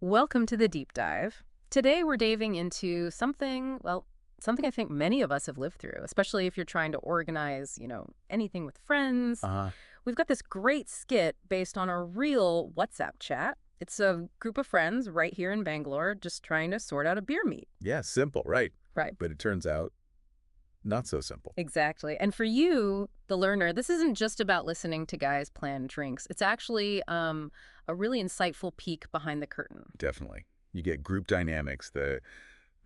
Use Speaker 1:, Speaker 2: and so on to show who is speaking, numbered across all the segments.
Speaker 1: Welcome to the deep dive. Today we're diving into something, something I think many of us have lived through, especially if you're trying to organize, anything with friends.
Speaker 2: Uh-huh.
Speaker 1: We've got this great skit based on a real WhatsApp chat. It's a group of friends right here in Bangalore just trying to sort out a beer meet.
Speaker 2: Yeah, simple, right.
Speaker 1: Right.
Speaker 2: But it turns out not so simple.
Speaker 1: Exactly. And for you, the learner, this isn't just about listening to guys plan drinks. It's actually a really insightful peek behind the curtain.
Speaker 2: Definitely. You get group dynamics, the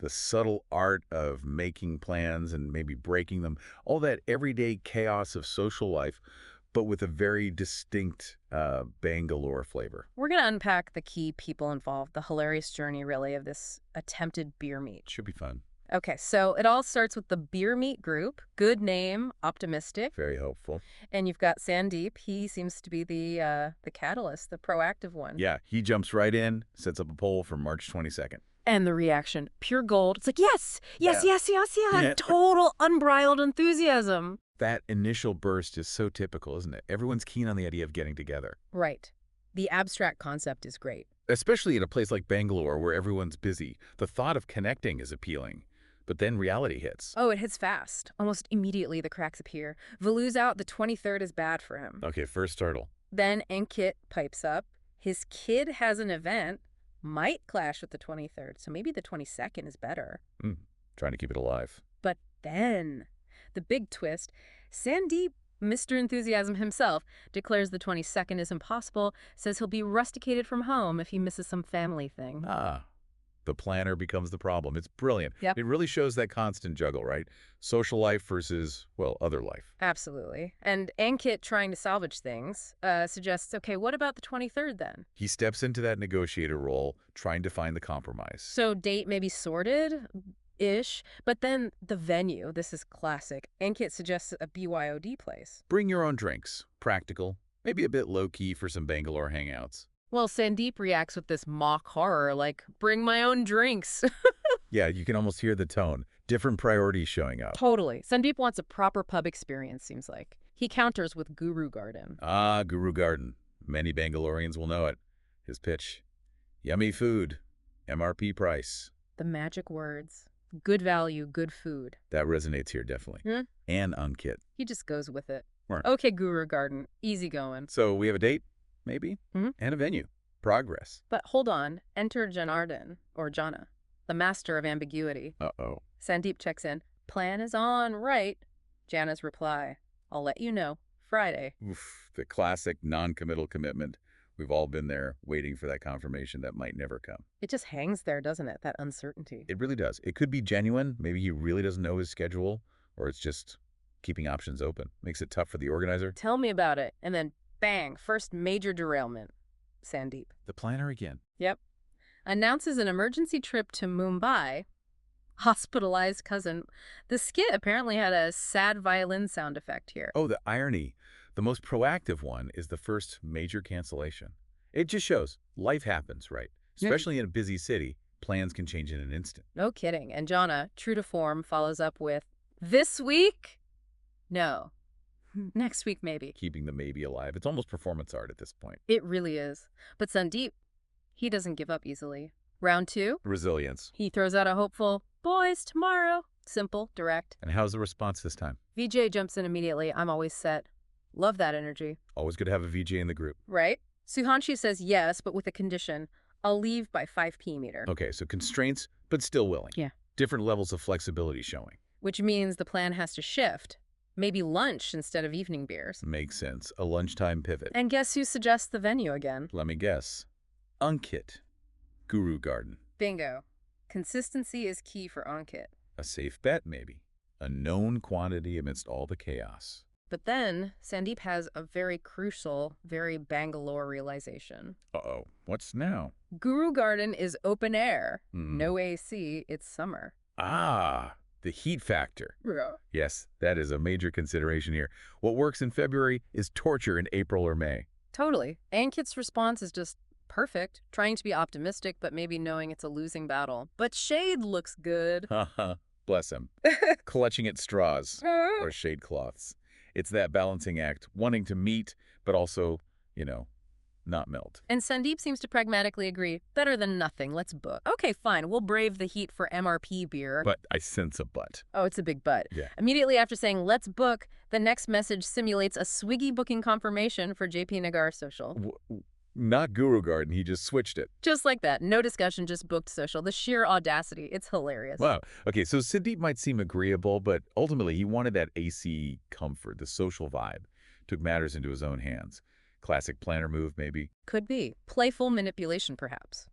Speaker 2: subtle art of making plans and maybe breaking them, all that everyday chaos of social life, but with a very distinct Bangalore flavor.
Speaker 1: We're going to unpack the key people involved, the hilarious journey, really, of this attempted beer meet.
Speaker 2: Should be fun.
Speaker 1: Okay, so it all starts with the beer meet group. Good name, optimistic.
Speaker 2: Very hopeful.
Speaker 1: And you've got Sandeep. He seems to be the catalyst, the proactive one.
Speaker 2: Yeah, he jumps right in, sets up a poll for March 22nd.
Speaker 1: And the reaction, pure gold. It's like, yes, yes,
Speaker 2: Yeah.
Speaker 1: yes, yes, yes.
Speaker 2: Yeah.
Speaker 1: Total unbridled enthusiasm.
Speaker 2: That initial burst is so typical, isn't it? Everyone's keen on the idea of getting together.
Speaker 1: Right. The abstract concept is great.
Speaker 2: Especially in a place like Bangalore where everyone's busy. The thought of connecting is appealing. But then reality hits.
Speaker 1: Oh, it hits fast. Almost immediately the cracks appear. Valu's out, the 23rd is bad for him.
Speaker 2: Okay, first startle.
Speaker 1: Then Ankit pipes up. His kid has an event, might clash with the 23rd, so maybe the 22nd is better.
Speaker 2: Trying to keep it alive.
Speaker 1: But then, the big twist, Sandeep, Mr. Enthusiasm himself, declares the 22nd is impossible, says he'll be rusticated from home if he misses some family thing.
Speaker 2: The planner becomes the problem. It's brilliant.
Speaker 1: Yep.
Speaker 2: It really shows that constant juggle, right? Social life versus, well, other life.
Speaker 1: Absolutely. And Ankit, trying to salvage things, suggests, okay, what about the 23rd then?
Speaker 2: He steps into that negotiator role, trying to find the compromise.
Speaker 1: So date may be sorted-ish, but then the venue, this is classic. Ankit suggests a BYOD place.
Speaker 2: Bring your own drinks. Practical. Maybe a bit low-key for some Bangalore hangouts.
Speaker 1: Well, Sandeep reacts with this mock horror, like, bring my own drinks.
Speaker 2: Yeah, you can almost hear the tone. Different priorities showing up.
Speaker 1: Totally. Sandeep wants a proper pub experience, seems like. He counters with Guru Garden.
Speaker 2: Guru Garden. Many Bangaloreans will know it. His pitch. Yummy food. MRP price.
Speaker 1: The magic words. Good value, good food.
Speaker 2: That resonates here, definitely. And Ankit.
Speaker 1: He just goes with it.
Speaker 2: Right.
Speaker 1: Okay, Guru Garden. Easy going.
Speaker 2: So we have a date, maybe, and a venue. Progress.
Speaker 1: But hold on. Enter Janardhan, or Jana, the master of ambiguity.
Speaker 2: Uh-oh.
Speaker 1: Sandeep checks in. Plan is on, right? Jana's reply. I'll let you know. Friday.
Speaker 2: Oof, the classic non-committal commitment. We've all been there, waiting for that confirmation that might never come.
Speaker 1: It just hangs there, doesn't it? That uncertainty.
Speaker 2: It really does. It could be genuine. Maybe he really doesn't know his schedule, or it's just keeping options open. Makes it tough for the organizer.
Speaker 1: Tell me about it. And then, bang, first major derailment. Sandeep.
Speaker 2: The planner again.
Speaker 1: Yep. Announces an emergency trip to Mumbai. Hospitalized cousin. The skit apparently had a sad violin sound effect here.
Speaker 2: Oh, the irony. The most proactive one is the first major cancellation. It just shows life happens, right? Especially in a busy city, plans can change in an instant.
Speaker 1: No kidding. And Jana, true to form, follows up with, this week? No. Next week, maybe.
Speaker 2: Keeping the maybe alive. It's almost performance art at this point.
Speaker 1: It really is. But Sandeep, he doesn't give up easily. Round two,
Speaker 2: Resilience.
Speaker 1: he throws out a hopeful, boys, tomorrow. Simple, direct.
Speaker 2: And how's the response this time?
Speaker 1: VJ jumps in immediately. I'm always set. Love that energy.
Speaker 2: Always good to have a VJ in the group.
Speaker 1: Right? Suhanshi says yes, but with a condition. I'll leave by 5 p.m.
Speaker 2: Okay, so constraints, but still willing.
Speaker 1: Yeah.
Speaker 2: Different levels of flexibility showing.
Speaker 1: Which means the plan has to shift. Maybe lunch instead of evening beers.
Speaker 2: Makes sense. A lunchtime pivot.
Speaker 1: And guess who suggests the venue again?
Speaker 2: Let me guess. Ankit. Guru Garden.
Speaker 1: Bingo. Consistency is key for Ankit.
Speaker 2: A safe bet, maybe. A known quantity amidst all the chaos.
Speaker 1: But then, Sandeep has a very crucial, very Bangalore realization.
Speaker 2: Uh-oh. What's now?
Speaker 1: Guru Garden is open air. No AC, it's summer.
Speaker 2: The heat factor.
Speaker 1: Yeah.
Speaker 2: Yes, that is a major consideration here. What works in February is torture in April or May.
Speaker 1: Totally. Ankit's response is just perfect, trying to be optimistic, but maybe knowing it's a losing battle. But shade looks good.
Speaker 2: Haha. Bless him. Clutching at straws or shade cloths. It's that balancing act, wanting to meet, but also, not melt.
Speaker 1: And Sandeep seems to pragmatically agree, better than nothing, let's book. Okay, fine, we'll brave the heat for MRP beer.
Speaker 2: But I sense a but.
Speaker 1: Oh, it's a big but.
Speaker 2: Yeah.
Speaker 1: Immediately after saying, let's book, the next message simulates a Swiggy booking confirmation for JP Nagar social.
Speaker 2: Not Guru Garden, he just switched it.
Speaker 1: Just like that. No discussion, just booked social. The sheer audacity. It's hilarious.
Speaker 2: Wow. Okay, so Sandeep might seem agreeable, but ultimately he wanted that AC comfort, the social vibe. Took matters into his own hands. Classic planner move, maybe.
Speaker 1: Could be. Playful manipulation, perhaps.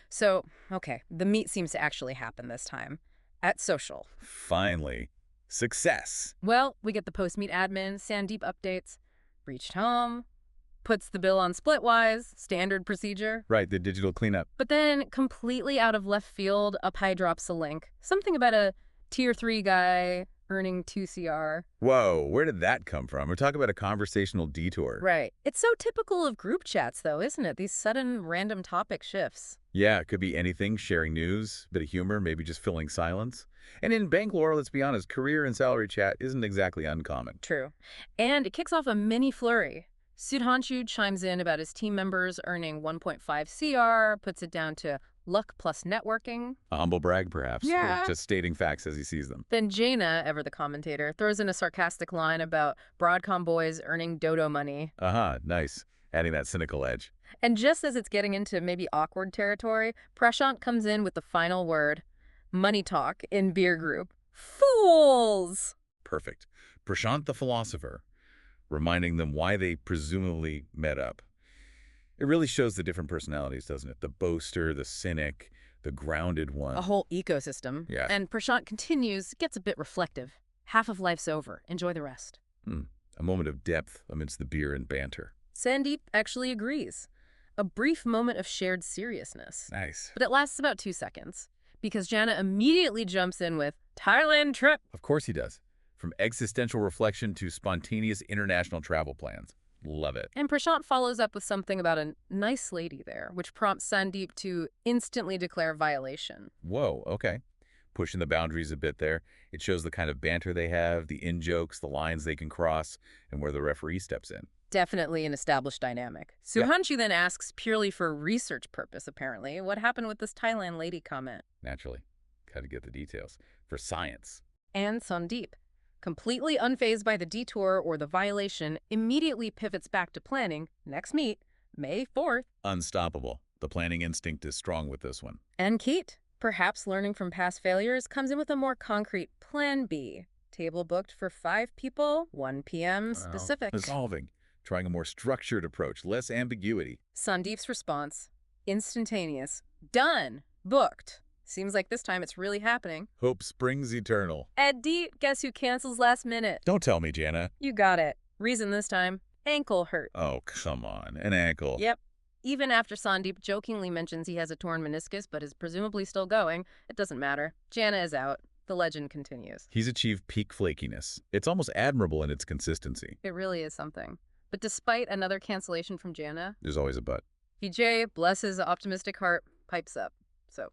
Speaker 1: So, okay, the meet seems to actually happen this time. At social.
Speaker 2: Finally. Success.
Speaker 1: Well, we get the post-meet admin, Sandeep updates, reached home, puts the bill on Splitwise, standard procedure.
Speaker 2: Right, the digital cleanup.
Speaker 1: But then, completely out of left field, Upai drops a link. Something about a Tier 3 guy earning 2 CR.
Speaker 2: Whoa, where did that come from? We're talking about a conversational detour.
Speaker 1: Right. It's so typical of group chats, though, isn't it? These sudden, random topic shifts.
Speaker 2: Yeah, it could be anything, sharing news, bit of humor, maybe just filling silence. And in Bangalore, let's be honest, career and salary chat isn't exactly uncommon.
Speaker 1: True. And it kicks off a mini flurry. Sudhanshu chimes in about his team members earning 1.5 CR, puts it down to luck plus networking.
Speaker 2: A humble brag, perhaps.
Speaker 1: Yeah.
Speaker 2: Or just stating facts as he sees them.
Speaker 1: Then Jaina, ever the commentator, throws in a sarcastic line about Broadcom boys earning dodo money.
Speaker 2: Nice. Adding that cynical edge.
Speaker 1: And just as it's getting into maybe awkward territory, Prashant comes in with the final word, money talk in beer group. Fools!
Speaker 2: Perfect. Prashant the philosopher, reminding them why they presumably met up. It really shows the different personalities, doesn't it? The boaster, the cynic, the grounded one.
Speaker 1: A whole ecosystem.
Speaker 2: Yeah.
Speaker 1: And Prashant continues, gets a bit reflective. Half of life's over. Enjoy the rest.
Speaker 2: A moment of depth amidst the beer and banter.
Speaker 1: Sandeep actually agrees. A brief moment of shared seriousness.
Speaker 2: Nice.
Speaker 1: But it lasts about 2 seconds, because Jana immediately jumps in with, Thailand trip!
Speaker 2: Of course he does. From existential reflection to spontaneous international travel plans. Love it.
Speaker 1: And Prashant follows up with something about a nice lady there, which prompts Sandeep to instantly declare violation.
Speaker 2: Whoa, okay. Pushing the boundaries a bit there. It shows the kind of banter they have, the in-jokes, the lines they can cross, and where the referee steps in.
Speaker 1: Definitely an established dynamic. Sudhanshu then asks, purely for research purpose apparently, what happened with this Thailand lady comment.
Speaker 2: Naturally. Got to get the details. For science.
Speaker 1: And Sandeep, completely unfazed by the detour or the violation, immediately pivots back to planning. Next meet, May 4th.
Speaker 2: Unstoppable. The planning instinct is strong with this one.
Speaker 1: And Keat, perhaps learning from past failures, comes in with a more concrete plan B. Table booked for 5 people, 1 p.m. specific.
Speaker 2: Resolving. Trying a more structured approach, less ambiguity.
Speaker 1: Sandeep's response, instantaneous. Done. Booked. Seems like this time it's really happening.
Speaker 2: Hope springs eternal.
Speaker 1: Eddie, guess who cancels last minute?
Speaker 2: Don't tell me, Jana.
Speaker 1: You got it. Reason this time, ankle hurt.
Speaker 2: Oh, come on. An ankle.
Speaker 1: Yep. Even after Sandeep jokingly mentions he has a torn meniscus but is presumably still going, it doesn't matter. Jana is out. The legend continues.
Speaker 2: He's achieved peak flakiness. It's almost admirable in its consistency.
Speaker 1: It really is something. But despite another cancellation from Jana,
Speaker 2: There's always a but.
Speaker 1: Vijay, bless his optimistic heart, pipes up. So,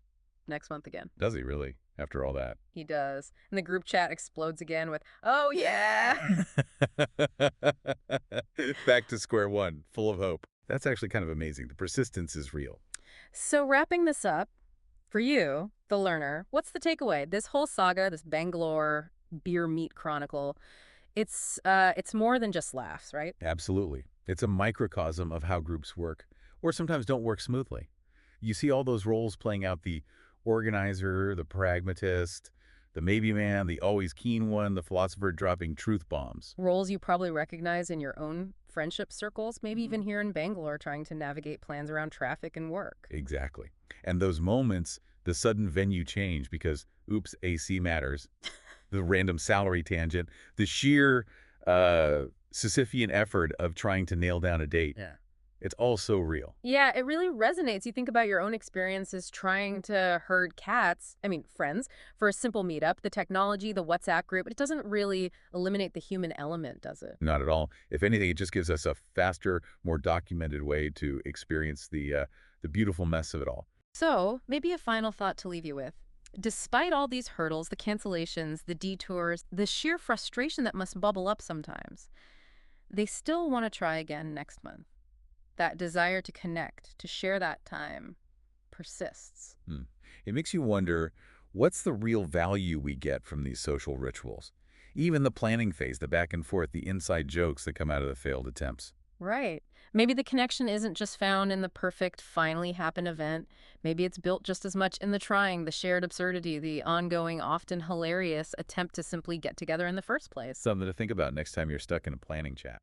Speaker 1: next month again.
Speaker 2: Does he really, after all that?
Speaker 1: He does. And the group chat explodes again with, oh yeah!
Speaker 2: Back to square one, full of hope. That's actually kind of amazing. The persistence is real.
Speaker 1: So wrapping this up, for you, the learner, what's the takeaway? This whole saga, this Bangalore beer meat chronicle, it's more than just laughs, right?
Speaker 2: Absolutely. It's a microcosm of how groups work, or sometimes don't work smoothly. You see all those roles playing out: the organizer, the pragmatist, the maybe man, the always keen one, the philosopher dropping truth bombs.
Speaker 1: Roles you probably recognize in your own friendship circles, maybe even here in Bangalore, trying to navigate plans around traffic and work.
Speaker 2: Exactly. And those moments, the sudden venue change because, oops, AC matters, the random salary tangent, the sheer Sisyphean effort of trying to nail down a date.
Speaker 1: Yeah.
Speaker 2: It's all so real.
Speaker 1: Yeah, it really resonates. You think about your own experiences trying to herd cats, friends, for a simple meetup, the technology, the WhatsApp group, it doesn't really eliminate the human element, does it?
Speaker 2: Not at all. If anything, it just gives us a faster, more documented way to experience the beautiful mess of it all.
Speaker 1: So, maybe a final thought to leave you with. Despite all these hurdles, the cancellations, the detours, the sheer frustration that must bubble up sometimes, they still want to try again next month. That desire to connect, to share that time, persists.
Speaker 2: Hmm. It makes you wonder, what's the real value we get from these social rituals? Even the planning phase, the back and forth, the inside jokes that come out of the failed attempts.
Speaker 1: Right. Maybe the connection isn't just found in the perfect, finally happen event. Maybe it's built just as much in the trying, the shared absurdity, the ongoing, often hilarious attempt to simply get together in the first place.
Speaker 2: Something to think about next time you're stuck in a planning chat.